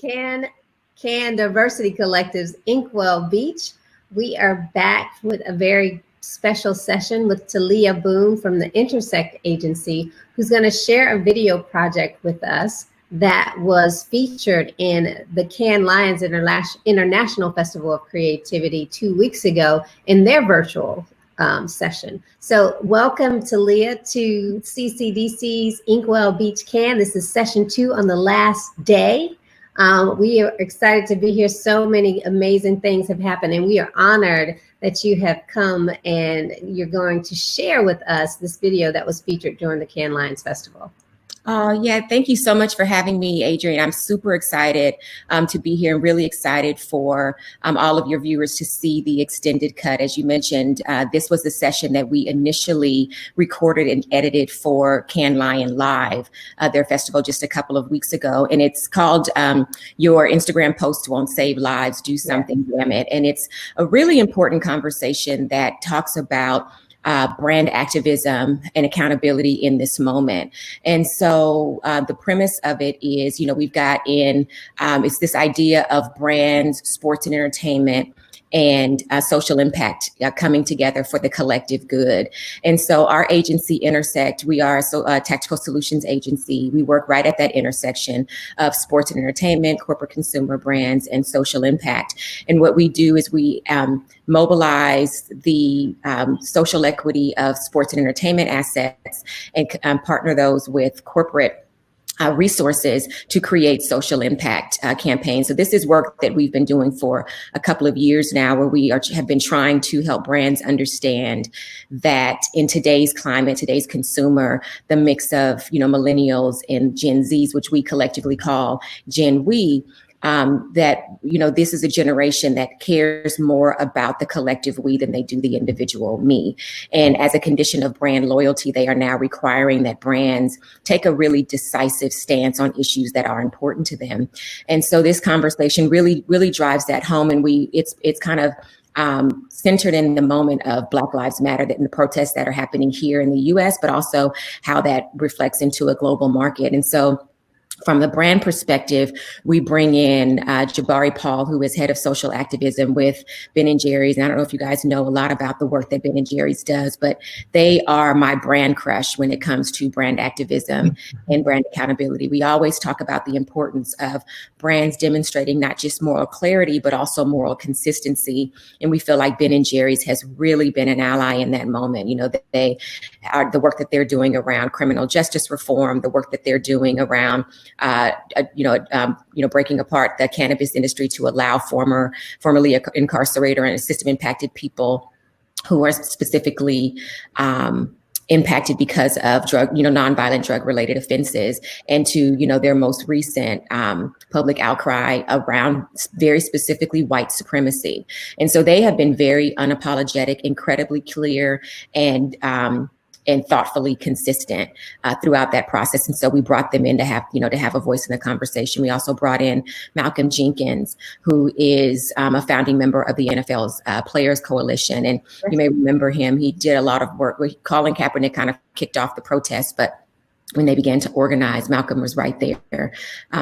Can Diversity Collective's Inkwell Beach. We are back with a very special session with Talia Boone from the Intersect Agency, who's going to share a video project with us that was featured in the Cannes Lions International Festival of Creativity 2 weeks ago in their virtual session. So welcome, Talia, to CCDC's Inkwell Beach Cannes. This is session 2 on the last day. We are excited to be here. So many amazing things have happened, and we are honored that you have come and you're going to share with us this video that was featured during the Cannes Lions Festival. Yeah, thank you so much for having me, Adrienne. I'm super excited to be here and really excited for all of your viewers to see the extended cut. As you mentioned, this was the session that we initially recorded and edited for Cannes Lions Live, their festival just a couple of weeks ago. And it's called Your Instagram Post Won't Save Lives, Do Something, Damn It. And it's a really important conversation that talks about brand activism and accountability in this moment. And so the premise of it is, we've got it's this idea of brands, sports and entertainment, and social impact coming together for the collective good. And so our agency, Intersect, we are a tactical solutions agency. We work right at that intersection of sports and entertainment, corporate consumer brands, and social impact. And what we do is we mobilize the social equity of sports and entertainment assets and partner those with corporate resources to create social impact campaigns. So this is work that we've been doing for a couple of years now, where we have been trying to help brands understand that in today's climate, today's consumer, the mix of, millennials and Gen Zs, which we collectively call Gen We, that, this is a generation that cares more about the collective we than they do the individual me. And as a condition of brand loyalty, they are now requiring that brands take a really decisive stance on issues that are important to them. And so this conversation really, really drives that home. And it's kind of centered in the moment of Black Lives Matter, that in the protests that are happening here in the US, but also how that reflects into a global market. And so from the brand perspective, we bring in Jabari Paul, who is head of social activism with Ben & Jerry's. And I don't know if you guys know a lot about the work that Ben & Jerry's does, but they are my brand crush when it comes to brand activism and brand accountability. We always talk about the importance of brands demonstrating not just moral clarity, but also moral consistency. And we feel like Ben & Jerry's has really been an ally in that moment. They are the work that they're doing around criminal justice reform, the work that they're doing around breaking apart the cannabis industry to allow formerly incarcerated and system impacted people who are specifically impacted because of nonviolent drug related offenses, and to, their most recent public outcry around very specifically white supremacy. And so they have been very unapologetic, incredibly clear, and thoughtfully consistent throughout that process. And so we brought them in to have a voice in the conversation. We also brought in Malcolm Jenkins, who is a founding member of the NFL's Players Coalition. And you may remember him. He did a lot of work with Colin Kaepernick, kind of kicked off the protests, but when they began to organize, Malcolm was right there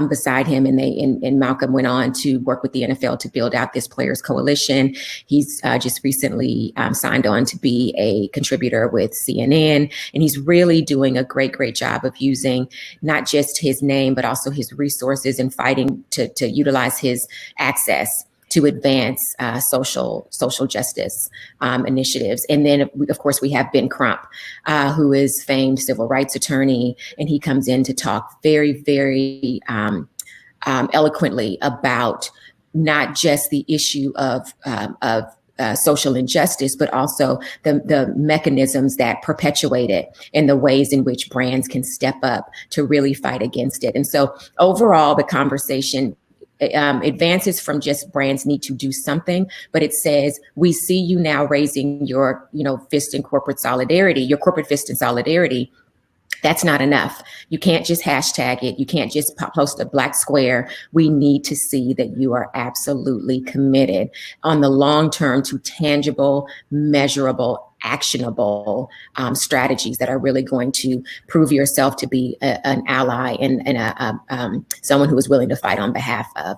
beside him, and Malcolm went on to work with the NFL to build out this Players Coalition. He's just recently signed on to be a contributor with CNN, and he's really doing a great job of using not just his name, but also his resources and fighting to utilize his access to advance social justice initiatives. And then, of course, we have Ben Crump, who is famed civil rights attorney, and he comes in to talk very, very eloquently about not just the issue of social injustice, but also the mechanisms that perpetuate it and the ways in which brands can step up to really fight against it. And so overall, the conversation advances from just brands need to do something, but it says, we see you now raising your, fist in corporate solidarity, your corporate fist in solidarity. That's not enough. You can't just hashtag it. You can't just post a black square. We need to see that you are absolutely committed on the long term to tangible, measurable actionable strategies that are really going to prove yourself to be an ally and someone who is willing to fight on behalf of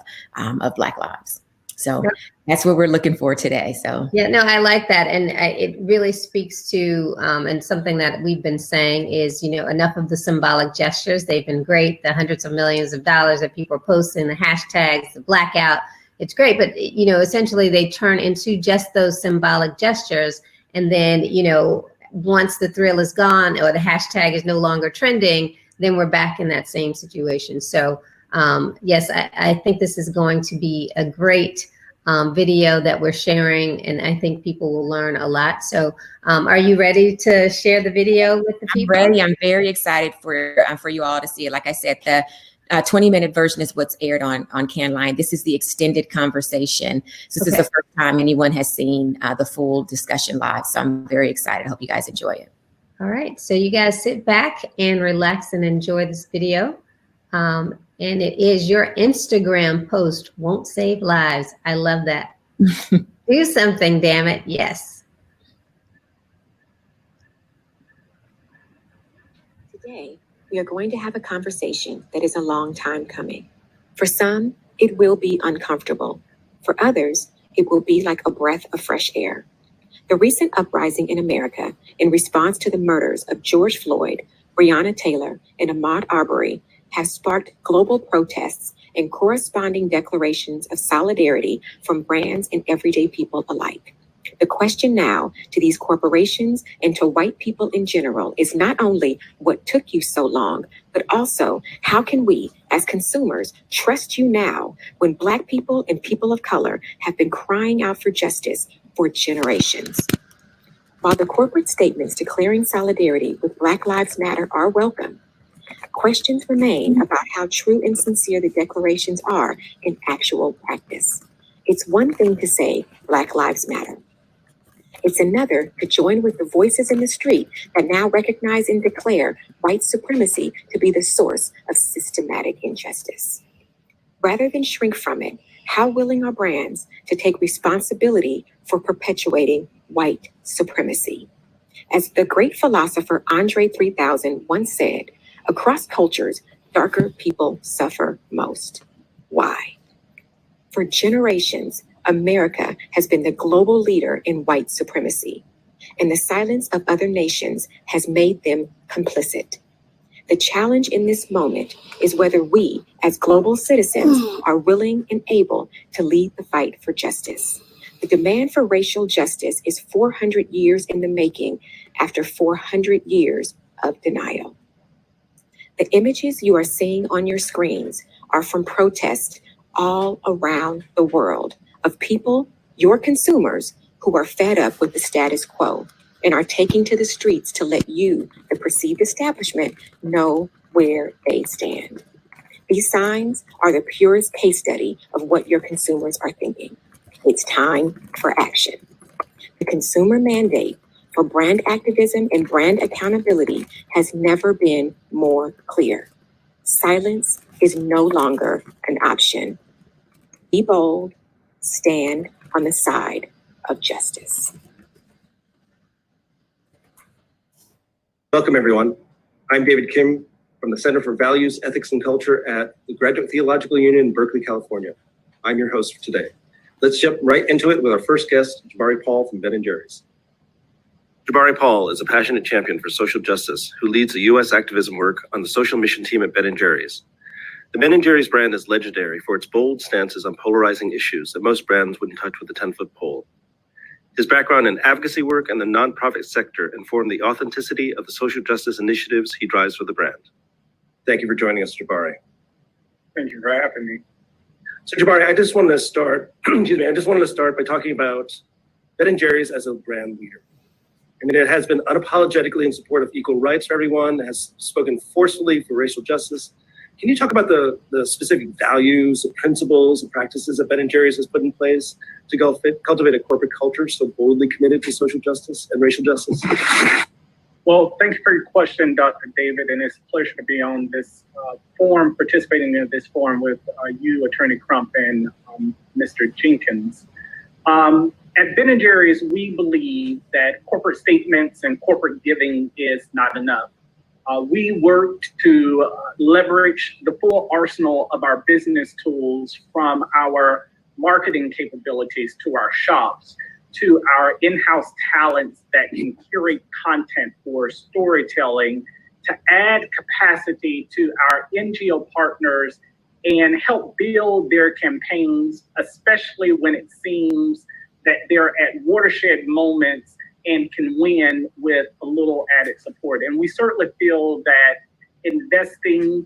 Black lives. So that's what we're looking for today. So yeah, no, I like that. And it really speaks to, and something that we've been saying is, enough of the symbolic gestures. They've been great. The hundreds of millions of dollars that people are posting, the hashtags, the blackout, it's great. But, essentially they turn into just those symbolic gestures. And then, once the thrill is gone or the hashtag is no longer trending, then we're back in that same situation. So yes, I think this is going to be a great video that we're sharing, and I think people will learn a lot. So are you ready to share the video with the people? I'm ready. I'm very excited for you all to see it. Like I said, the 20-minute version is what's aired on Cannes Lion. This is the extended conversation. So this is the first time anyone has seen the full discussion live. So I'm very excited. I hope you guys enjoy it. All right. So you guys sit back and relax and enjoy this video. And it is your Instagram post won't save lives. I love that. Do something, damn it. Yes. Today, we are going to have a conversation that is a long time coming. For some, it will be uncomfortable. For others, it will be like a breath of fresh air. The recent uprising in America in response to the murders of George Floyd, Breonna Taylor, and Ahmaud Arbery has sparked global protests and corresponding declarations of solidarity from brands and everyday people alike. The question now to these corporations and to white people in general is not only what took you so long, but also how can we as consumers trust you now when Black people and people of color have been crying out for justice for generations? While the corporate statements declaring solidarity with Black Lives Matter are welcome, questions remain about how true and sincere the declarations are in actual practice. It's one thing to say Black Lives Matter. It's another to join with the voices in the street that now recognize and declare white supremacy to be the source of systematic injustice. Rather than shrink from it, how willing are brands to take responsibility for perpetuating white supremacy? As the great philosopher Andre 3000 once said, across cultures, darker people suffer most. Why? For generations, America has been the global leader in white supremacy, and the silence of other nations has made them complicit. The challenge in this moment is whether we, as global citizens, are willing and able to lead the fight for justice. The demand for racial justice is 400 years in the making after 400 years of denial. The images you are seeing on your screens are from protests all around the world of people, your consumers, who are fed up with the status quo and are taking to the streets to let you, the perceived establishment, know where they stand. These signs are the purest case study of what your consumers are thinking. It's time for action. The consumer mandate for brand activism and brand accountability has never been more clear. Silence is no longer an option. Be bold, stand on the side of justice. Welcome, everyone. I'm David Kim from the Center for Values, Ethics, and Culture at the Graduate Theological Union in Berkeley, California. I'm your host for today. Let's jump right into it with our first guest, Jabari Paul from Ben & Jerry's. Jabari Paul is a passionate champion for social justice who leads the U.S. activism work on the social mission team at Ben & Jerry's. The Ben & Jerry's brand is legendary for its bold stances on polarizing issues that most brands wouldn't touch with a 10-foot pole. His background in advocacy work and the nonprofit sector inform the authenticity of the social justice initiatives he drives for the brand. Thank you for joining us, Jabari. Thank you for having me. So Jabari, I just wanted to start by talking about Ben & Jerry's as a brand leader. I mean, it has been unapologetically in support of equal rights for everyone, has spoken forcefully for racial justice. Can you talk about the specific values, principles, and practices that Ben & Jerry's has put in place to cultivate a corporate culture so boldly committed to social justice and racial justice? Well, thanks for your question, Dr. David, and it's a pleasure to be on this forum, participating in this forum with you, Attorney Crump, and Mr. Jenkins. At Ben & Jerry's, we believe that corporate statements and corporate giving is not enough. We work to leverage the full arsenal of our business tools, from our marketing capabilities to our shops, to our in-house talents that can curate content for storytelling, to add capacity to our NGO partners and help build their campaigns, especially when it seems that they're at watershed moments and can win with a little added support. And we certainly feel that investing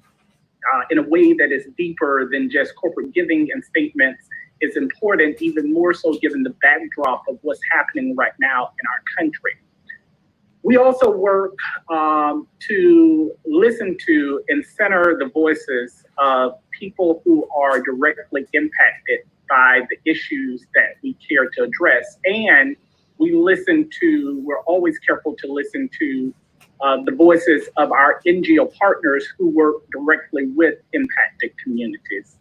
in a way that is deeper than just corporate giving and statements is important, even more so given the backdrop of what's happening right now in our country. We also work to listen to and center the voices of people who are directly impacted by the issues that we care to address. And we're always careful to listen to the voices of our NGO partners who work directly with impacted communities.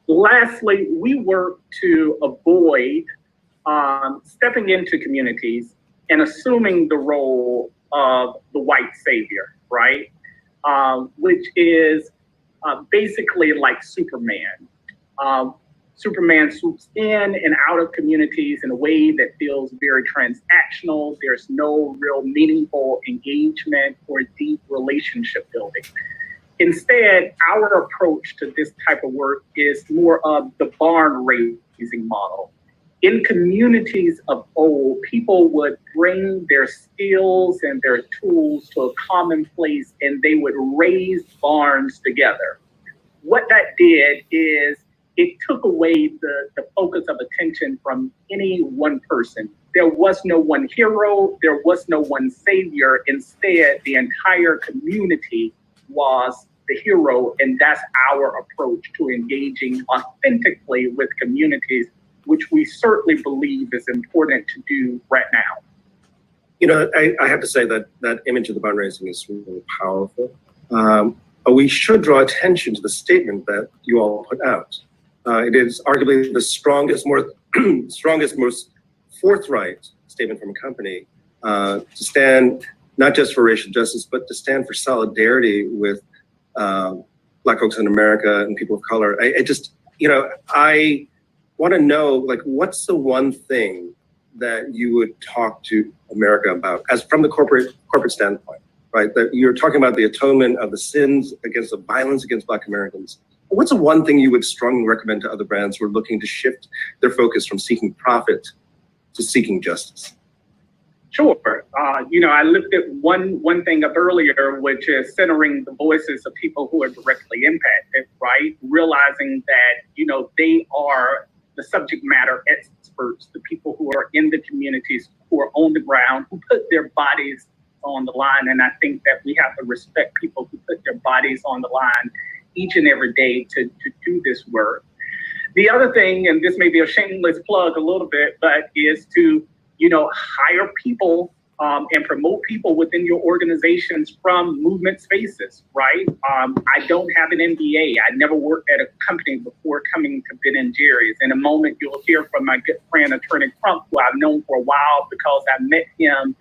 Lastly, we work to avoid stepping into communities and assuming the role of the white savior, right? Which is basically like Superman. Superman swoops in and out of communities in a way that feels very transactional. There's no real meaningful engagement or deep relationship building. Instead, our approach to this type of work is more of the barn raising model. In communities of old, people would bring their skills and their tools to a common place, and they would raise barns together. What that did is it took away the focus of attention from any one person. There was no one hero, there was no one savior. Instead, the entire community was the hero, and that's our approach to engaging authentically with communities, which we certainly believe is important to do right now. You know, I have to say that that image of the barn raising is really powerful. We should draw attention to the statement that you all put out. It is arguably the strongest, most forthright statement from a company to stand not just for racial justice, but to stand for solidarity with Black folks in America and people of color. I want to know, like, what's the one thing that you would talk to America about, as from the corporate standpoint, right? That you're talking about the atonement of the sins against the violence against Black Americans. What's the one thing you would strongly recommend to other brands who are looking to shift their focus from seeking profit to seeking justice? Sure. I looked at one thing up earlier, which is centering the voices of people who are directly impacted, right? Realizing that, they are the subject matter experts, the people who are in the communities, who are on the ground, who put their bodies on the line. And I think that we have to respect people who put their bodies on the line each and every day to do this work. The other thing, and this may be a shameless plug a little bit, but is to, hire people and promote people within your organizations from movement spaces, right? I don't have an MBA. I never worked at a company before coming to Ben & Jerry's. In a moment, you'll hear from my good friend, Attorney Crump, who I've known for a while because I met him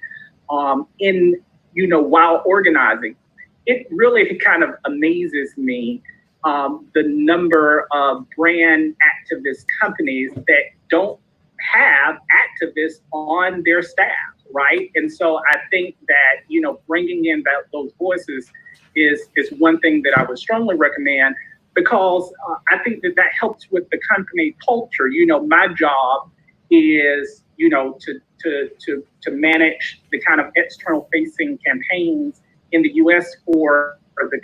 while organizing. It really kind of amazes me the number of brand activist companies that don't have activists on their staff, right? And so I think that, bringing in those voices is one thing that I would strongly recommend, because I think that helps with the company culture. My job is, to manage the kind of external facing campaigns in the U.S. for the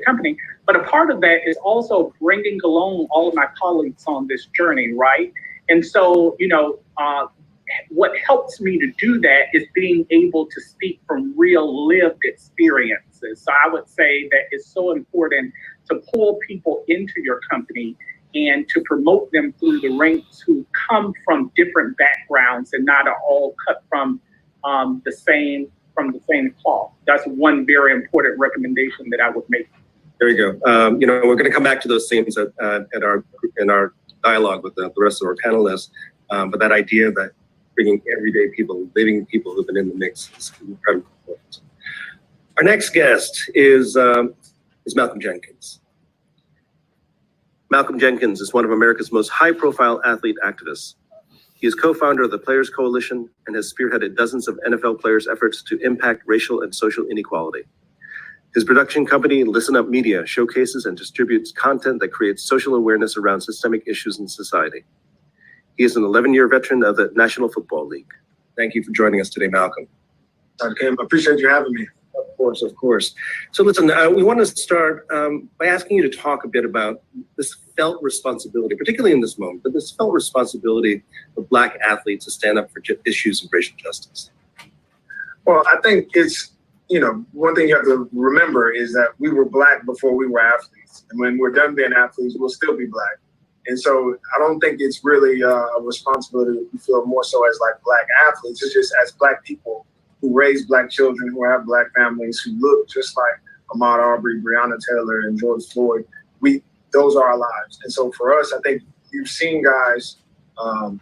company. But a part of that is also bringing along all of my colleagues on this journey, right? And so, what helps me to do that is being able to speak from real lived experiences. So I would say that it's so important to pull people into your company and to promote them through the ranks who come from different backgrounds and not are all cut from the same cloth. That's one very important recommendation that I would make. There you go. We're going to come back to those themes in our dialogue with the rest of our panelists. But that idea that bringing everyday people, living people who've been in the mix is incredibly important. Our next guest is Malcolm Jenkins. Malcolm Jenkins is one of America's most high-profile athlete activists. He is co-founder of the Players Coalition and has spearheaded dozens of NFL players' efforts to impact racial and social inequality. His production company, Listen Up Media, showcases and distributes content that creates social awareness around systemic issues in society. He is an 11-year veteran of the National Football League. Thank you for joining us today, Malcolm. Kim, I appreciate you having me. Of course, of course. So listen, we want to start by asking you to talk a bit about this felt responsibility, particularly in this moment, but this felt responsibility of Black athletes to stand up for issues of racial justice. Well, I think it's, one thing you have to remember is that we were Black before we were athletes. And when we're done being athletes, we'll still be Black. And so I don't think it's really a responsibility that we feel more so as like Black athletes. It's just as Black people who raise Black children, who have Black families, who look just like Ahmaud Arbery, Breonna Taylor, and George Floyd. Those are our lives. And so for us, I think you've seen guys,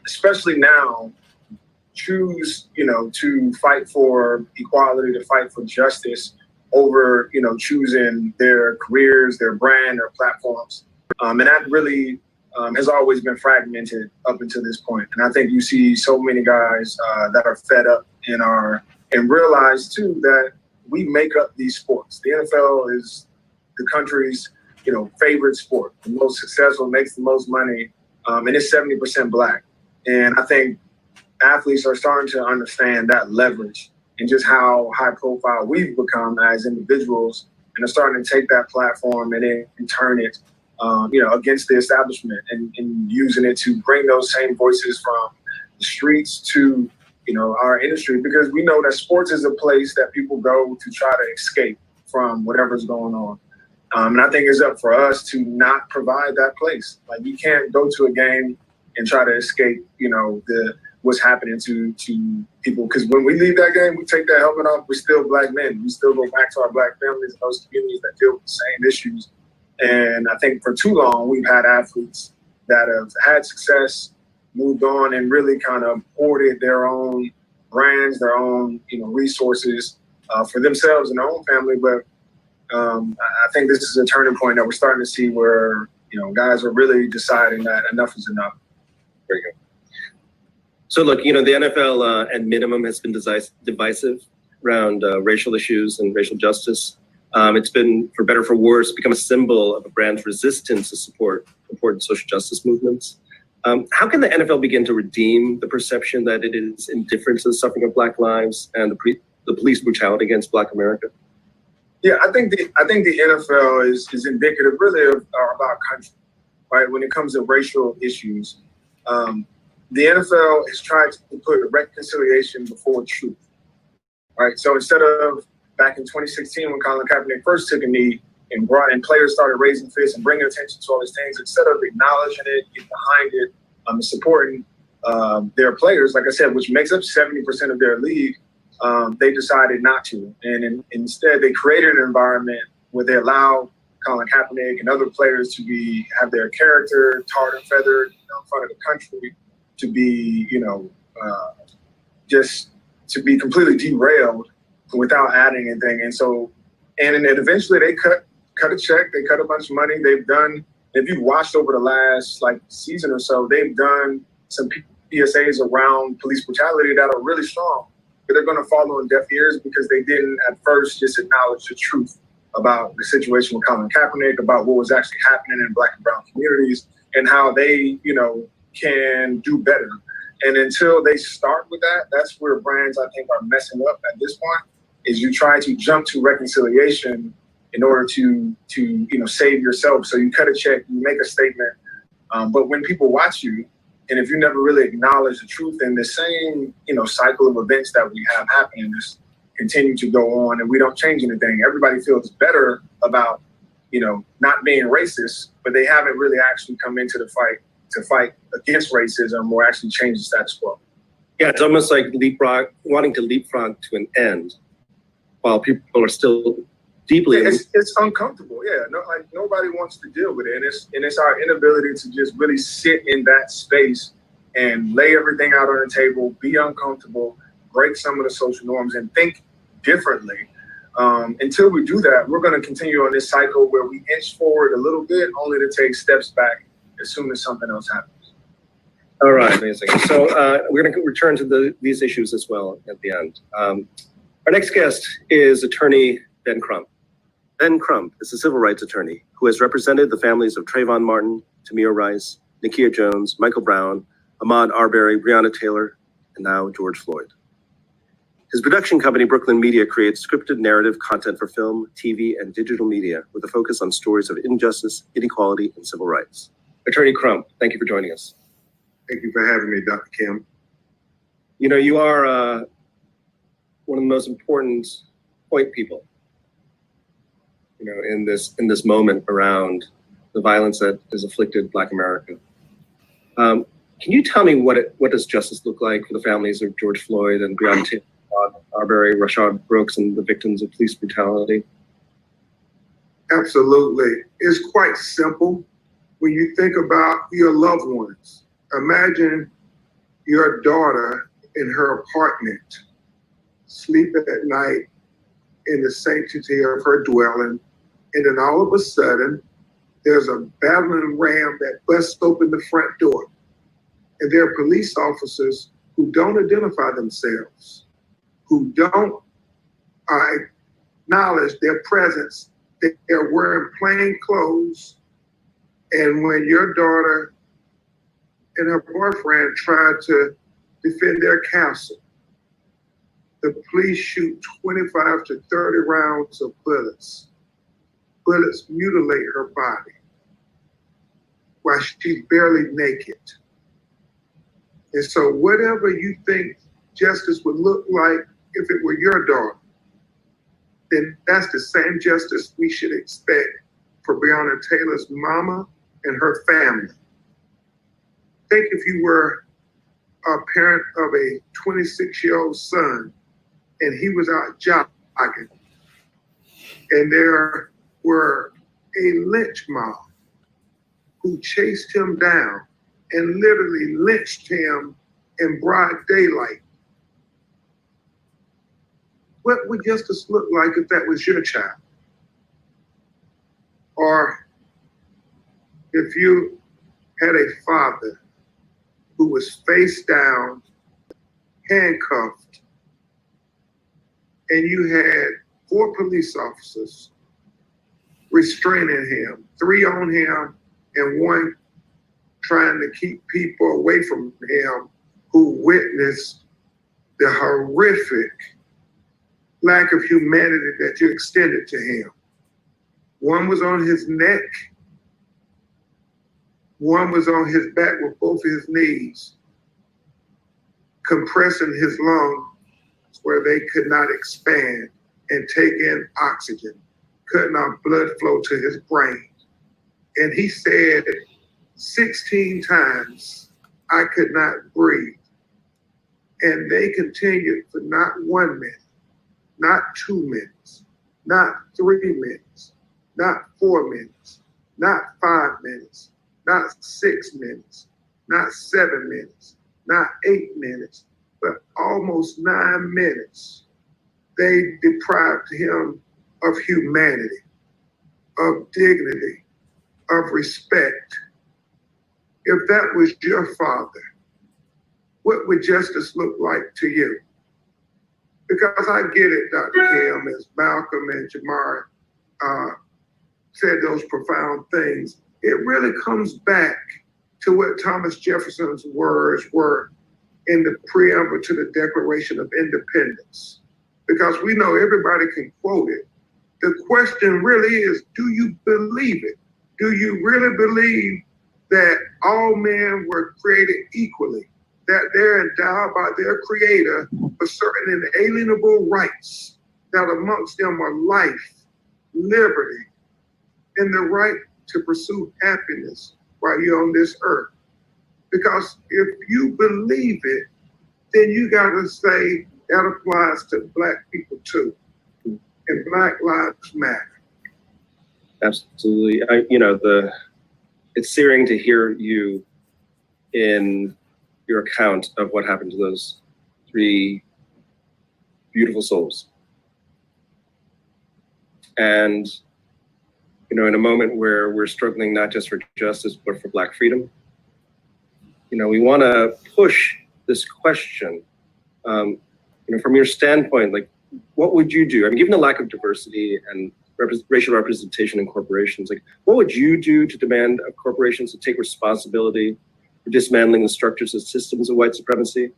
especially now, choose, to fight for equality, to fight for justice over, choosing their careers, their brand, their platforms. And that really has always been fragmented up until this point. And I think you see so many guys that are fed up and realize too that we make up these sports. The NFL is the country's, favorite sport, the most successful, makes the most money, and it's 70% Black. And I think athletes are starting to understand that leverage and just how high profile we've become as individuals, and are starting to take that platform and then turn it, against the establishment and using it to bring those same voices from the streets to, our industry, because we know that sports is a place that people go to try to escape from whatever's going on. And I think it's up for us to not provide that place. Like, you can't go to a game and try to escape, what's happening to people. Because when we leave that game, we take that helmet off, we're still Black men. We still go back to our Black families and those communities that deal with the same issues. And I think for too long, we've had athletes that have had success, moved on, and really kind of hoarded their own brands, their own, resources for themselves and their own family. But I think this is a turning point that we're starting to see where, guys are really deciding that enough is enough. Very good. So look, the NFL at minimum has been divisive around racial issues and racial justice. It's been, for better or for worse, become a symbol of a brand's resistance to support important social justice movements. How can the NFL begin to redeem the perception that it is indifferent to the suffering of Black lives and the police brutality against Black America? Yeah, I think the NFL is indicative really of our country, right? When it comes to racial issues, the NFL has tried to put reconciliation before truth, right? So instead of back in 2016 when Colin Kaepernick first took a knee and players started raising fists and bringing attention to all these things, instead of acknowledging it, getting behind it, and supporting their players, like I said, which makes up 70% of their league, they decided not to. And instead, they created an environment where they allow Colin Kaepernick and other players to have their character tarred and feathered in front of the country, to be, just to be completely derailed without adding anything. And so, and then eventually they cut a check, they cut a bunch of money. They've done, if you've watched over the last season or so, they've done some PSAs around police brutality that are really strong. But they're going to fall on deaf ears because they didn't at first just acknowledge the truth about the situation with Colin Kaepernick, about what was actually happening in Black and brown communities, and how they, can do better. And until they start with that, that's where brands, I think, are messing up at this point, is you try to jump to reconciliation in order to save yourself. So you cut a check, you make a statement, but when people watch you, and if you never really acknowledge the truth, and the same, cycle of events that we have happening just continue to go on, and we don't change anything. Everybody feels better about, not being racist, but they haven't really actually come into the fight to fight against racism or actually change the status quo. Yeah, it's almost like wanting to leapfrog to an end while people are still deeply. It's uncomfortable. Yeah, nobody wants to deal with it, and it's our inability to just really sit in that space and lay everything out on the table, be uncomfortable, break some of the social norms, and think differently. Until we do that, we're going to continue on this cycle where we inch forward a little bit, only to take steps back as soon as something else happens. All right, amazing. So we're going to return to these issues as well at the end. Our next guest is attorney Ben Crump. Ben Crump is a civil rights attorney who has represented the families of Trayvon Martin, Tamir Rice, Nakia Jones, Michael Brown, Ahmaud Arbery, Breonna Taylor, and now George Floyd. His production company, Brooklyn Media, creates scripted narrative content for film, TV, and digital media with a focus on stories of injustice, inequality, and civil rights. Attorney Crump, thank you for joining us. Thank you for having me, Dr. Kim. You know, you are one of the most important point people, you know, in this moment around the violence that has afflicted Black America. Can you tell me what does justice look like for the families of George Floyd and Breonna Taylor, Arbery, Rayshard Brooks, and the victims of police brutality? Absolutely. It's quite simple. When you think about your loved ones, imagine your daughter in her apartment, sleep at night in the sanctity of her dwelling, and then all of a sudden, there's a battering ram that busts open the front door. And there are police officers who don't identify themselves, who don't acknowledge their presence. They're wearing plain clothes. And when your daughter and her boyfriend tried to defend their castle, the police shoot 25 to 30 rounds of bullets. Bullets mutilate her body while she's barely naked. And so whatever you think justice would look like if it were your daughter, then that's the same justice we should expect for Breonna Taylor's mama and her family. Think if you were a parent of a 26-year-old son and he was out jogging and there were a lynch mob who chased him down and literally lynched him in broad daylight. What would justice look like if that was your child? Or if you had a father who was face down, handcuffed, and you had 4 police officers restraining him, 3 on him and 1 trying to keep people away from him who witnessed the horrific lack of humanity that you extended to him. 1 was on his neck, 1 was on his back with both his knees, compressing his lungs where they could not expand and take in oxygen, cutting off blood flow to his brain. And he said 16 times, "I could not breathe." And they continued for not 1 minute, not 2 minutes, not 3 minutes, not 4 minutes, not 5 minutes, not 6 minutes, not 7 minutes, not 8 minutes, but almost 9 minutes. They deprived him of humanity, of dignity, of respect. If that was your father, what would justice look like to you? Because I get it, Dr. Kim, as Malcolm and Jamar said those profound things. It really comes back to what Thomas Jefferson's words were in the preamble to the Declaration of Independence. Because we know everybody can quote it. The question really is, do you believe it? Do you really believe that all men were created equally, that they're endowed by their creator for certain inalienable rights, that amongst them are life, liberty, and the right to pursue happiness while you're on this earth? Because if you believe it, then you gotta say that applies to Black people too, and Black lives matter. Absolutely. It's searing to hear you in your account of what happened to those 3 beautiful souls. And, you know, in a moment where we're struggling not just for justice, but for Black freedom, you know, we want to push this question, you know, from your standpoint, like, what would you do? I mean, given the lack of diversity and racial representation in corporations, like, what would you do to demand of corporations to take responsibility for dismantling the structures and systems of white supremacy?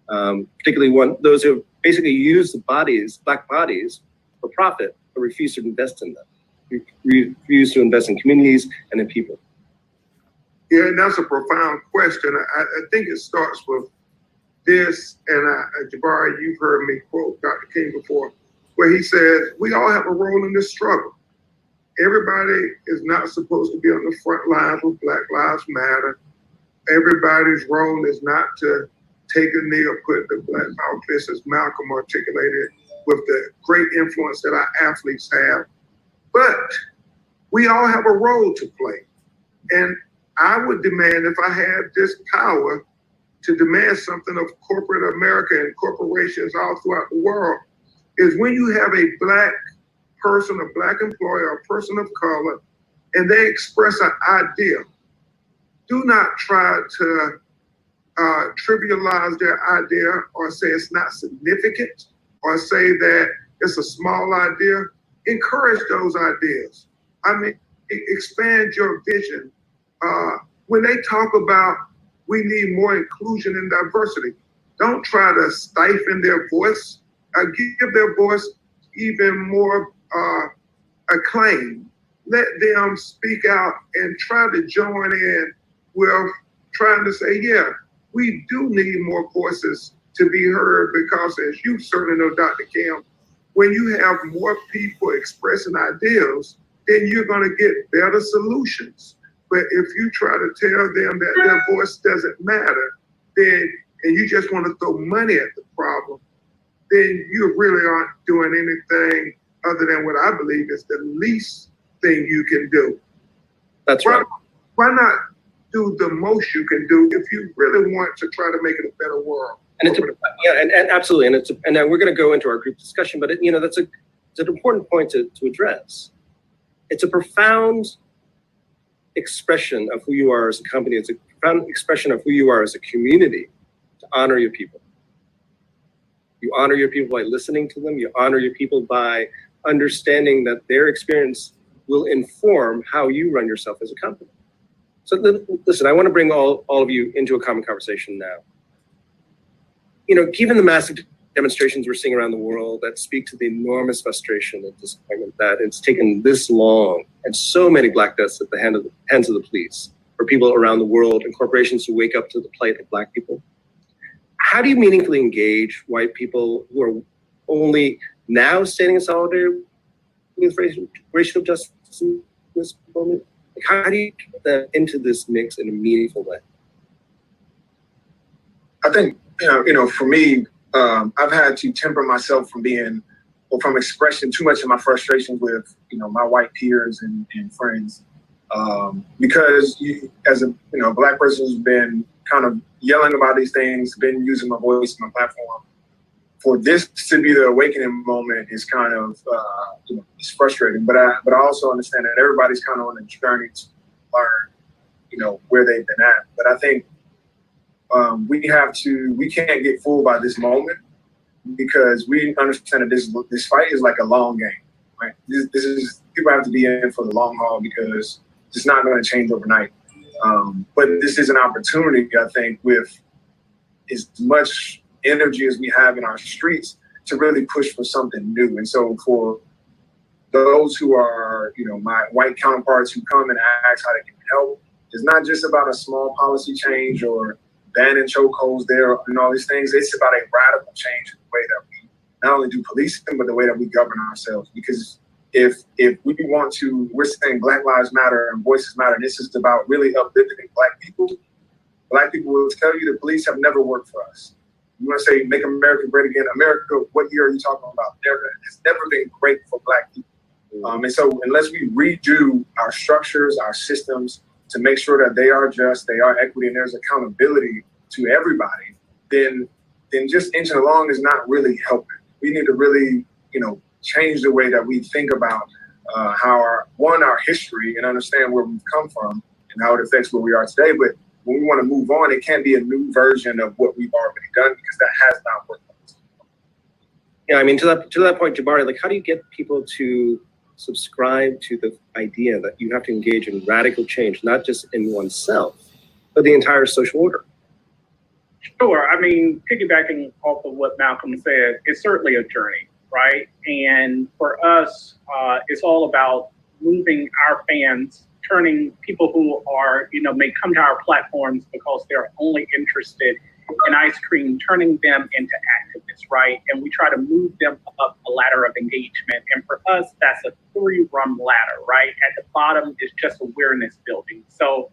Particularly those who basically use the bodies, Black bodies, for profit, but refuse to invest in them, refuse to invest in communities and in people. Yeah, and that's a profound question. I think it starts with this, and Jabari, you've heard me quote Dr. King before, where he says, we all have a role in this struggle. Everybody is not supposed to be on the front lines with Black Lives Matter. Everybody's role is not to take a knee or put the black power fist, as Malcolm articulated, with the great influence that our athletes have. But we all have a role to play. And I would demand, if I had this power, to demand something of corporate America and corporations all throughout the world, is when you have a Black person, a Black employer, a person of color, and they express an idea, do not try to trivialize their idea or say it's not significant or say that it's a small idea. Encourage those ideas. I mean, expand your vision. When they talk about we need more inclusion and diversity, don't try to stifle their voice. Give their voice even more acclaim. Let them speak out and try to join in with trying to say, yeah, we do need more voices to be heard, because as you certainly know, Dr. Kim, when you have more people expressing ideas, then you're going to get better solutions. But if you try to tell them that their voice doesn't matter, then, and you just want to throw money at the problem, then you really aren't doing anything other than what I believe is the least thing you can do. That's right. Why not do the most you can do if you really want to try to make it a better world? And and absolutely, and then we're going to go into our group discussion. But it's an important point to address. It's a profound expression of who you are as a company. It's a profound expression of who you are as a community to honor your people. You honor your people by listening to them. You honor your people by understanding that their experience will inform how you run yourself as a company. So listen, I want to bring all of you into a common conversation now. You know, given the massive demonstrations we're seeing around the world that speak to the enormous frustration and disappointment that it's taken this long and so many Black deaths at the hands of the police for people around the world and corporations to wake up to the plight of Black people, how do you meaningfully engage white people who are only now standing in solidarity with racial justice in this moment? Like, how do you get them into this mix in a meaningful way? I think, you know, for me, I've had to temper myself from expressing too much of my frustrations with, you know, my white peers and friends, because as a Black person who's been kind of yelling about these things, been using my voice, my platform, for this to be the awakening moment is kind of it's frustrating. But I also understand that everybody's kind of on a journey to learn, you know, where they've been at. But I think we can't get fooled by this moment, because we understand that this fight is like a long game, right? This is, people have to be in for the long haul, because it's not going to change overnight. But this is an opportunity, I think, with as much energy as we have in our streets, to really push for something new. And so for those who are, you know, my white counterparts who come and ask how they can help, it's not just about a small policy change or banning chokeholds there and all these things. It's about a radical change in the way that we not only do policing, but the way that we govern ourselves. Because if we want to, we're saying Black Lives Matter and Voices Matter, and this is about really uplifting Black people. Black people will tell you the police have never worked for us. You want to say make America great again? America, what year are you talking about? It's never been great for Black people. And so unless we redo our structures, our systems, to make sure that they are just, they are equity, and there's accountability to everybody, then just inching along is not really helping. We need to really, change the way that we think about how our history and understand where we've come from and how it affects where we are today. But when we want to move on, it can't be a new version of what we've already done, because that has not worked. Yeah, I mean, to that point, Jabari, like, how do you get people to subscribe to the idea that you have to engage in radical change, not just in oneself, but the entire social order? Sure. I mean, piggybacking off of what Malcolm said, it's certainly a journey, right? And for us, it's all about moving our fans, turning people who are, may come to our platforms because they're only interested in ice cream, turning them into activists, right? And we try to move them up a ladder of engagement. And for us, that's a 3-rung ladder, right? At the bottom is just awareness building. So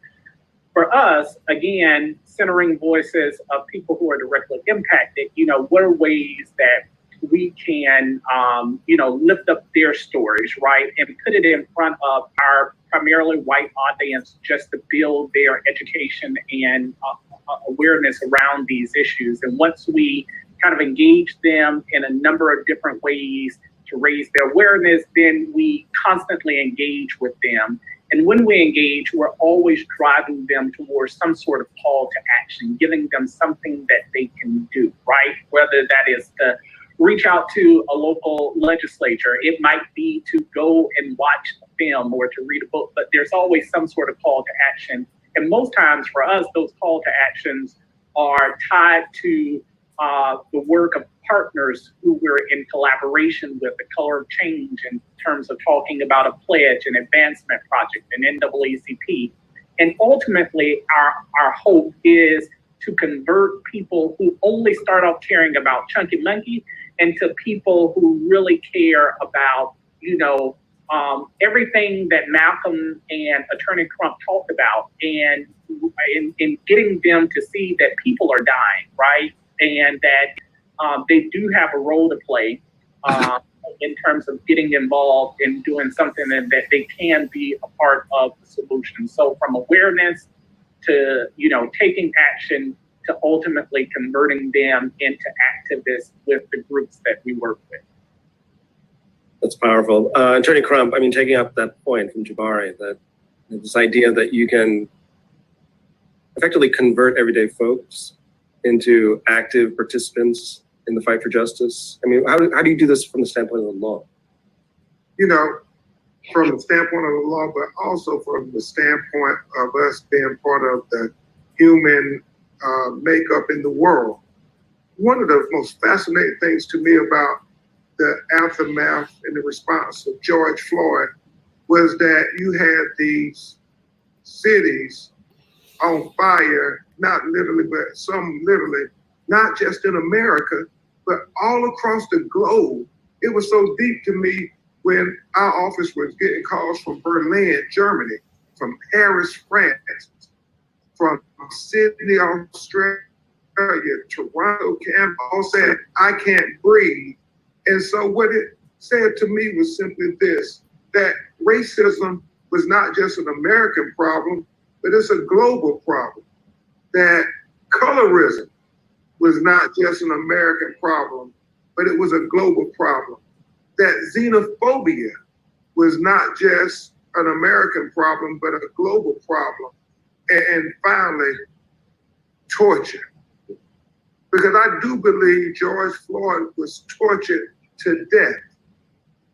for us, again, centering voices of people who are directly impacted, what are ways that we can, lift up their stories, right? And put it in front of our primarily white audience just to build their education and awareness around these issues. And once we kind of engage them in a number of different ways to raise their awareness, then we constantly engage with them. And when we engage, we're always driving them towards some sort of call to action, giving them something that they can do, right? Whether that is to reach out to a local legislature, it might be to go and watch a film or to read a book, but there's always some sort of call to action. And most times for us, those call to actions are tied to the work of partners who we're in collaboration with, the Color of Change, in terms of talking about a pledge, an advancement project, an NAACP. And ultimately, our hope is to convert people who only start off caring about Chunky Monkey into people who really care about, everything that Malcolm and Attorney Crump talked about, and in getting them to see that people are dying, right? And that they do have a role to play in terms of getting involved in doing something, and that they can be a part of the solution. So from awareness to, taking action, to ultimately converting them into activists with the groups that we work with. That's powerful. Attorney Crump, I mean, taking up that point from Jabari, that this idea that you can effectively convert everyday folks into active participants in the fight for justice. I mean, how do you do this from the standpoint of the law? From the standpoint of the law, but also from the standpoint of us being part of the human makeup in the world. One of the most fascinating things to me about the aftermath and the response of George Floyd was that you had these cities on fire, not literally, but some literally, not just in America, but all across the globe. It was so deep to me when our office was getting calls from Berlin, Germany, from Paris, France, from Sydney, Australia, Toronto, Canada, all said, I can't breathe. And so what it said to me was simply this, that racism was not just an American problem, but it's a global problem. That colorism was not just an American problem, but it was a global problem. That xenophobia was not just an American problem, but a global problem. And finally, torture. Because I do believe George Floyd was tortured to death.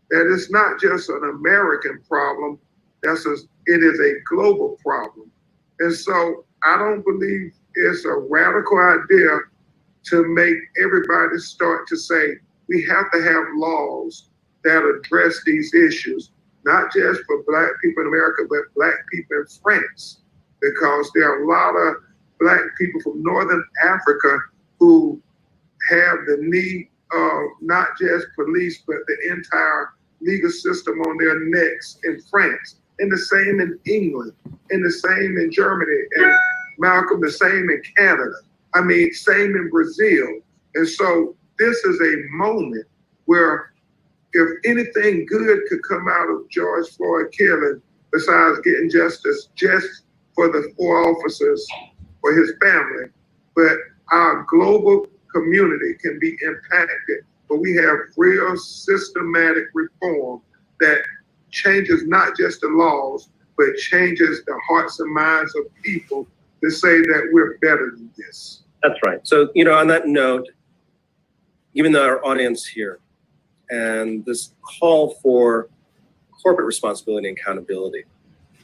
That it's not just an American problem, it is a global problem. And so I don't believe it's a radical idea to make everybody start to say, we have to have laws that address these issues, not just for Black people in America, but Black people in France, because there are a lot of Black people from Northern Africa who have the need of not just police, but the entire legal system on their necks in France, and the same in England, and the same in Germany, and Malcolm, the same in Canada. I mean, same in Brazil. And so this is a moment where if anything good could come out of George Floyd killing, besides getting justice just for the 4 officers, for his family, but our global community can be impacted. But we have real systematic reform that changes not just the laws, but changes the hearts and minds of people to say that we're better than this. That's right. So, on that note, given our audience here and this call for corporate responsibility and accountability,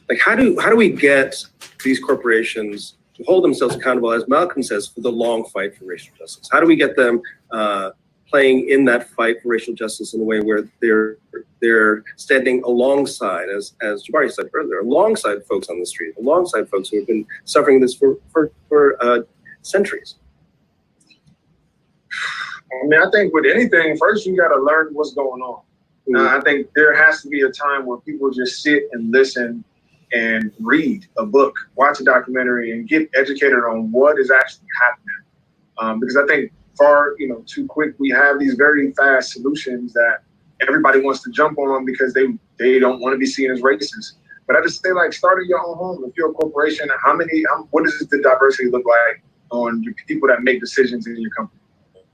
like how do we get these corporations to hold themselves accountable, as Malcolm says, for the long fight for racial justice? How do we get them playing in that fight for racial justice in a way where they're standing alongside, as Jabari said earlier, alongside folks on the street, alongside folks who have been suffering this for centuries? I mean, I think with anything, first you got to learn what's going on. I think there has to be a time where people just sit and listen and read a book, watch a documentary, and get educated on what is actually happening. Because I think far, too quick, we have these very fast solutions that everybody wants to jump on because they don't want to be seen as racist. But I just say, like, start at your own home. If you're a corporation, what does the diversity look like on your people that make decisions in your company?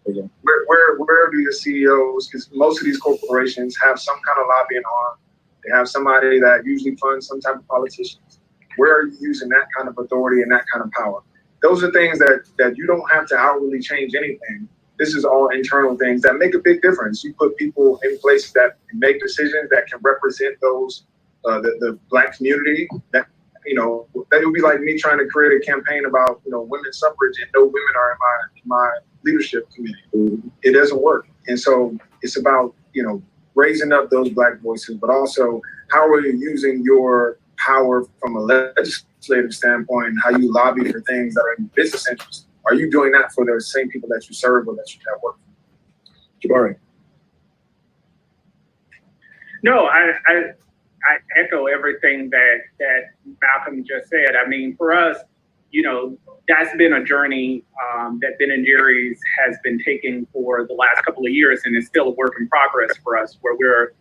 Where do the CEOs, because most of these corporations have some kind of lobbying arm. They have somebody that usually funds some type of politicians. Where are you using that kind of authority and that kind of power? Those are things that you don't have to outwardly change anything. This is all internal things that make a big difference. You put people in places that make decisions that can represent those, the Black community. That would be like me trying to create a campaign about women's suffrage and no women are in my leadership committee. It doesn't work. And so it's about raising up those Black voices, but also how are you using your power from a legislative standpoint, how you lobby for things that are in business interests. Are you doing that for the same people that you serve or that you have work for? Jabari. No, I echo everything that Malcolm just said. I mean, for us, that's been a journey that Ben & Jerry's has been taking for the last couple of years, and it's still a work in progress for us, where we're,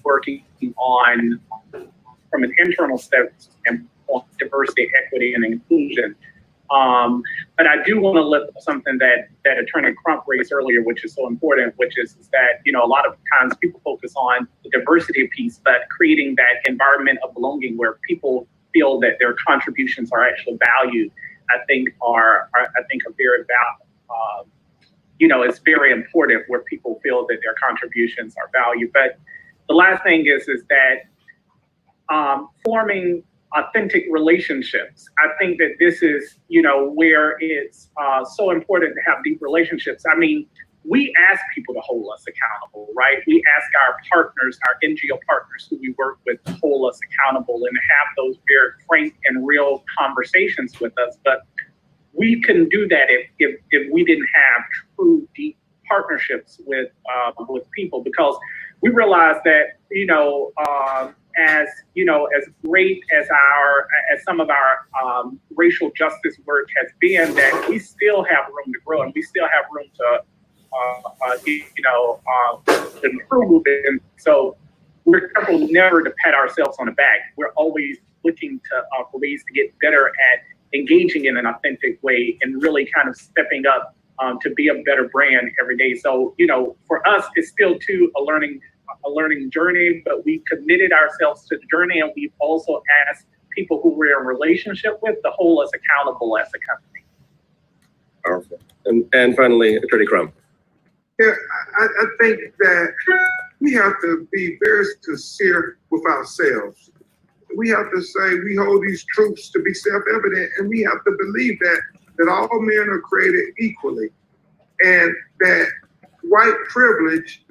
working on, from an internal standpoint, diversity, equity, and inclusion. But I do want to lift up something that Attorney Crump raised earlier, which is so important, which is that, a lot of times people focus on the diversity piece, but creating that environment of belonging where people feel that their contributions are actually valued, I think are very valuable. It's very important where people feel that their contributions are valued. But the last thing is that forming authentic relationships. I think that this is, where it's so important to have deep relationships. I mean, we ask people to hold us accountable, right? We ask our partners, our NGO partners who we work with, to hold us accountable and have those very frank and real conversations with us. But we couldn't do that if we didn't have true, deep partnerships with people, because we realize that, as great as some of our racial justice work has been, that we still have room to grow and we still have room to improve. And so we're careful never to pat ourselves on the back. We're always looking for ways to get better at engaging in an authentic way and really kind of stepping up to be a better brand every day. So, for us, it's still a learning journey, but we committed ourselves to the journey, and we've also asked people who we're in relationship with to hold us accountable as a company. Powerful. And finally, Attorney Crump. Yeah, I think that we have to be very sincere with ourselves. We have to say we hold these truths to be self-evident, and we have to believe that all men are created equally, and that white privilege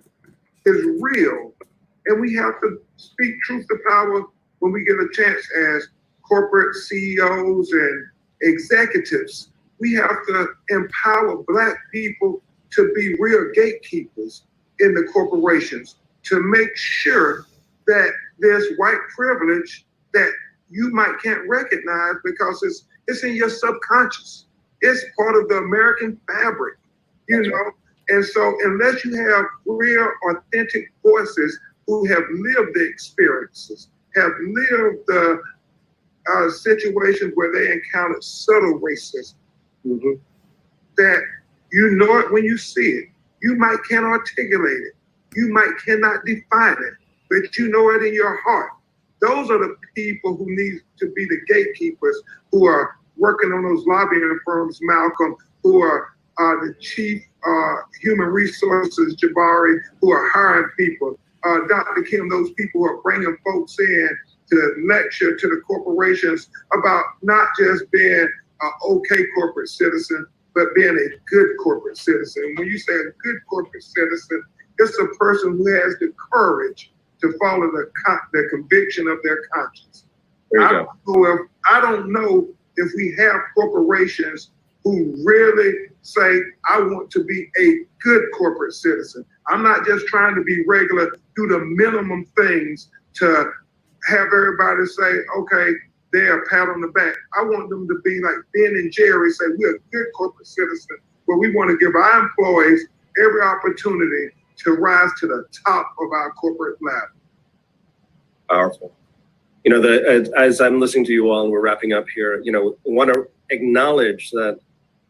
is real, and we have to speak truth to power when we get a chance as corporate CEOs and executives. We have to empower Black people to be real gatekeepers in the corporations, to make sure that there's white privilege that you can't recognize because it's in your subconscious. It's part of the American fabric, And so unless you have real, authentic voices who have lived the experiences, have lived the situations where they encountered subtle racism, that you know it when you see it. You might can't articulate it. You might cannot define it, but you know it in your heart. Those are the people who need to be the gatekeepers, who are working on those lobbying firms, Malcolm, who are the chief human resources, Jabari, who are hiring people. Dr. Kim, those people who are bringing folks in to lecture to the corporations about not just being an okay corporate citizen, but being a good corporate citizen. When you say a good corporate citizen, it's a person who has the courage to follow the conviction of their conscience. I don't know if we have corporations who really say, I want to be a good corporate citizen. I'm not just trying to be regular, do the minimum things to have everybody say, okay, they're a pat on the back. I want them to be like Ben and Jerry, say, we're a good corporate citizen, where we want to give our employees every opportunity to rise to the top of our corporate ladder. Powerful. You know, as I'm listening to you all and we're wrapping up here, you know, I want to acknowledge that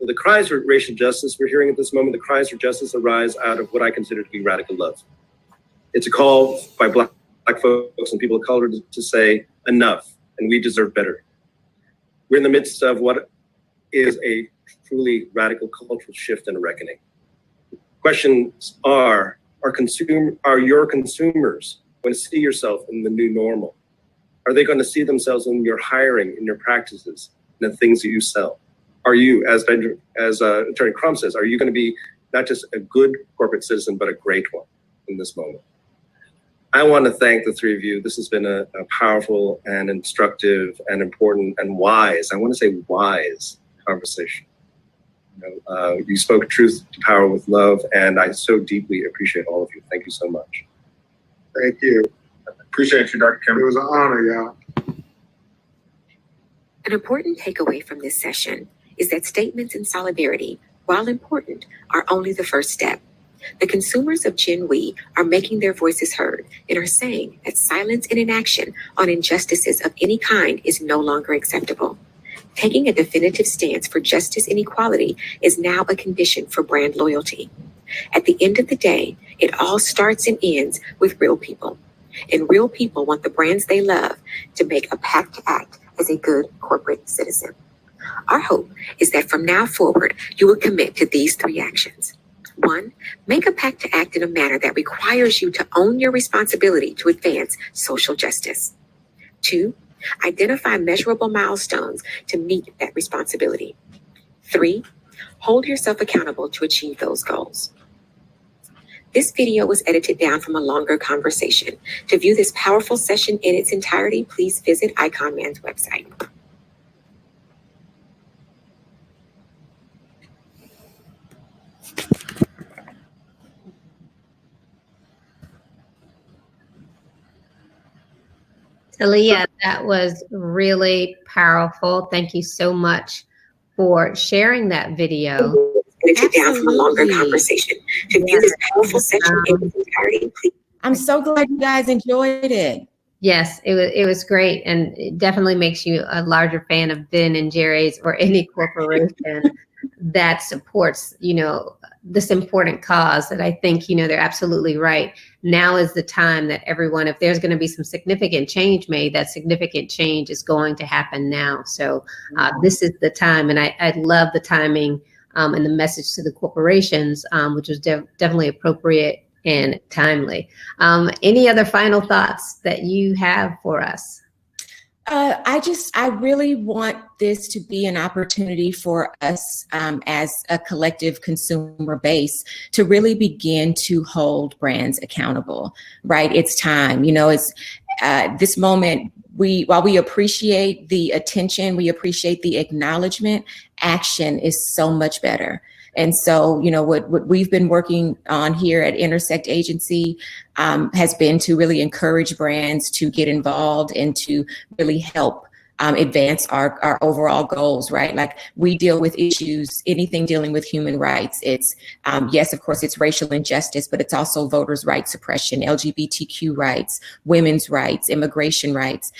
the cries for racial justice we're hearing at this moment, the cries for justice arise out of what I consider to be radical love. It's a call by Black folks and people of color to say enough, and we deserve better. We're in the midst of what is a truly radical cultural shift and a reckoning. Questions are your consumers going to see yourself in the new normal? Are they going to see themselves in your hiring, in your practices, in the things that you sell? Are you, as Attorney Crum says, are you going to be not just a good corporate citizen, but a great one in this moment? I want to thank the three of you. This has been a powerful and instructive and important and wise, I want to say wise conversation. You know, you spoke truth to power with love, and I so deeply appreciate all of you. Thank you so much. Thank you. Appreciate you, Dr. Kim. It was an honor, y'all. An important takeaway from this session is that statements in solidarity, while important, are only the first step. The consumers of Gen We are making their voices heard and are saying that silence and inaction on injustices of any kind is no longer acceptable. Taking a definitive stance for justice and equality is now a condition for brand loyalty. At the end of the day, it all starts and ends with real people. And real people want the brands they love to make a pact to act as a good corporate citizen. Our hope is that from now forward, you will commit to these three actions. 1, make a pact to act in a manner that requires you to own your responsibility to advance social justice. 2, identify measurable milestones to meet that responsibility. 3, hold yourself accountable to achieve those goals. This video was edited down from a longer conversation. To view this powerful session in its entirety, please visit Icon Man's website. Talia, that was really powerful. Thank you so much for sharing that video. Edited down from a longer conversation. To view this powerful session in its entirety, please. I'm so glad you guys enjoyed it. Yes, it was great, and it definitely makes you a larger fan of Ben and Jerry's or any corporation that supports, you know, this important cause. That I think, you know, they're absolutely right. Now is the time that everyone, if there's going to be some significant change made, that significant change is going to happen now. So this is the time, and I love the timing and the message to the corporations, which was definitely appropriate and timely. Any other final thoughts that you have for us? I really want this to be an opportunity for us as a collective consumer base to really begin to hold brands accountable, right? It's time, you know, it's this moment. While we appreciate the attention, we appreciate the acknowledgement, action is so much better. And so, you know, what we've been working on here at Intersect Agency has been to really encourage brands to get involved and to really help advance our overall goals, right? Like, we deal with issues, anything dealing with human rights. It's, yes, of course, it's racial injustice, but it's also voters' rights suppression, LGBTQ rights, women's rights, immigration rights.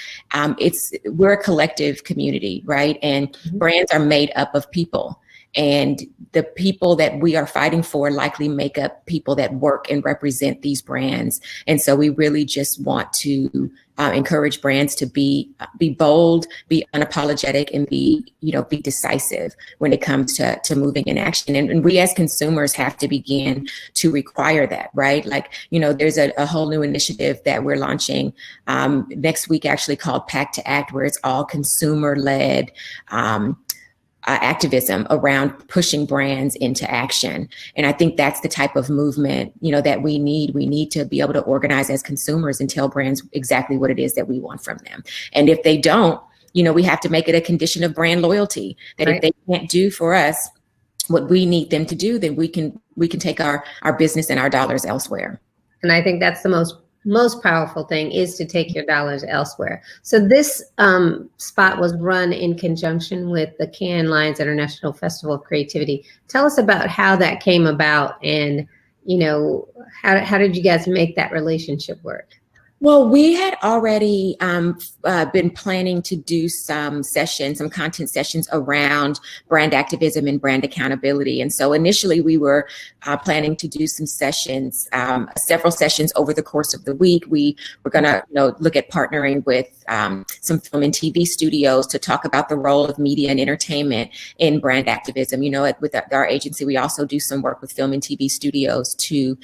We're a collective community, right? And brands are made up of people. And the people that we are fighting for likely make up people that work and represent these brands. And so we really just want to encourage brands to be bold, be unapologetic, and be decisive when it comes to moving in action. And we as consumers have to begin to require that, right? Like, there's a whole new initiative that we're launching next week, actually, called Pact to Act, where it's all consumer-led activism around pushing brands into action. And I think that's the type of movement, that we need. We need to be able to organize as consumers and tell brands exactly what it is that we want from them. And if they don't, we have to make it a condition of brand loyalty, that If they can't do for us what we need them to do, then we can take our business and our dollars elsewhere. And I think that's the most powerful thing, is to take your dollars elsewhere. So this spot was run in conjunction with the Cannes Lions International Festival of Creativity. Tell us about how that came about, and how did you guys make that relationship work? Well, we had already been planning to do some content sessions around brand activism and brand accountability. And so initially we were planning to do some sessions, several sessions over the course of the week. We were going to look at partnering with some film and TV studios to talk about the role of media and entertainment in brand activism. With our agency, we also do some work with film and TV studios to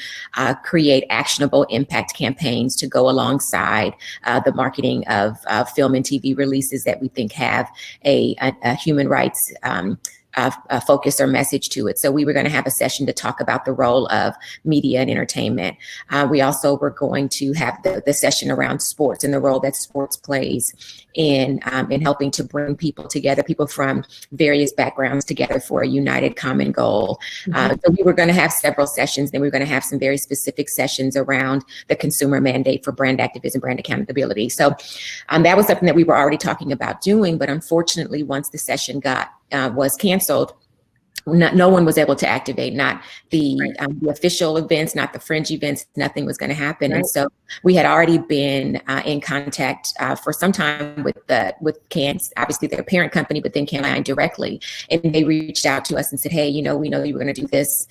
create actionable impact campaigns to go alongside the marketing of film and TV releases that we think have a human rights focus or message to it. So we were going to have a session to talk about the role of media and entertainment. We also were going to have the session around sports and the role that sports plays in helping to bring people together, people from various backgrounds together for a united common goal. So we were going to have several sessions. Then we were going to have some very specific sessions around the consumer mandate for brand activism, brand accountability. So that was something that we were already talking about doing, but unfortunately, once the session was canceled, no one was able to activate, not the official events, not the fringe events, nothing was going to happen. And so we had already been in contact for some time with Cannes, obviously their parent company, but then Cannes Lions directly. And they reached out to us and said, hey, we know you were going to do this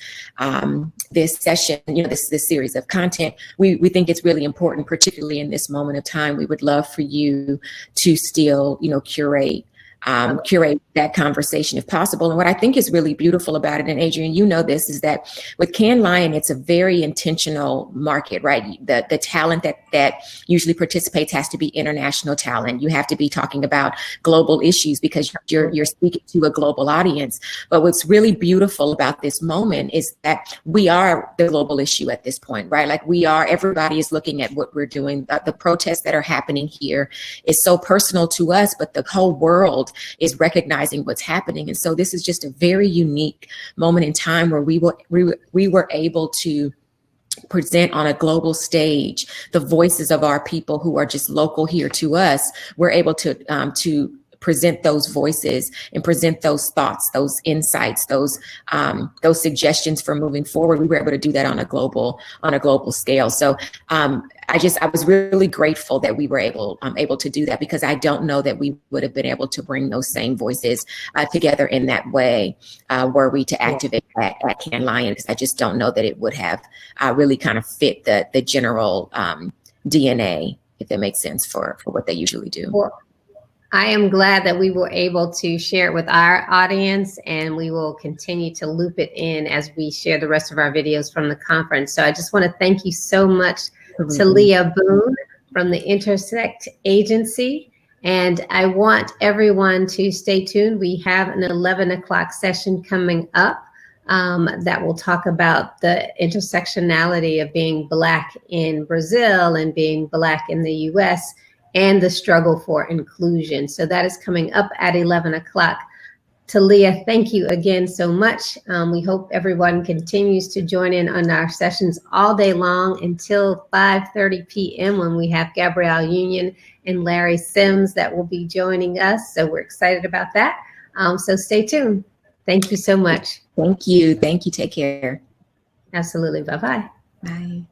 session, this series of content. We think it's really important, particularly in this moment of time. We would love for you to still, curate that conversation if possible. And what I think is really beautiful about it, and Adrienne, this, is that with Cannes Lions, it's a very intentional market, right? The talent that usually participates has to be international talent. You have to be talking about global issues because you're speaking to a global audience. But what's really beautiful about this moment is that we are the global issue at this point, right? Like everybody is looking at what we're doing. The protests that are happening here is so personal to us, but the whole world is recognizing what's happening. And so this is just a very unique moment in time where we were able to present on a global stage the voices of our people who are just local here to us. We're able to present those voices and present those thoughts, those insights, those suggestions for moving forward. We were able to do that on a global scale. So I was really grateful that we were able to do that, because I don't know that we would have been able to bring those same voices together in that way were we to activate at Cannes Lions, because I just don't know that it would have really kind of fit the general DNA, if that makes sense, for what they usually do. Well, I am glad that we were able to share it with our audience, and we will continue to loop it in as we share the rest of our videos from the conference. So I just want to thank you so much to Leah Boone from the Intersect Agency. And I want everyone to stay tuned. We have an 11 o'clock session coming up that will talk about the intersectionality of being Black in Brazil and being Black in the US, and the struggle for inclusion. So that is coming up at 11 o'clock. Talia, thank you again so much. We hope everyone continues to join in on our sessions all day long until 5:30 p.m. when we have Gabrielle Union and Larry Sims that will be joining us. So we're excited about that. So stay tuned. Thank you so much. Thank you. Take care. Absolutely. Bye-bye. Bye.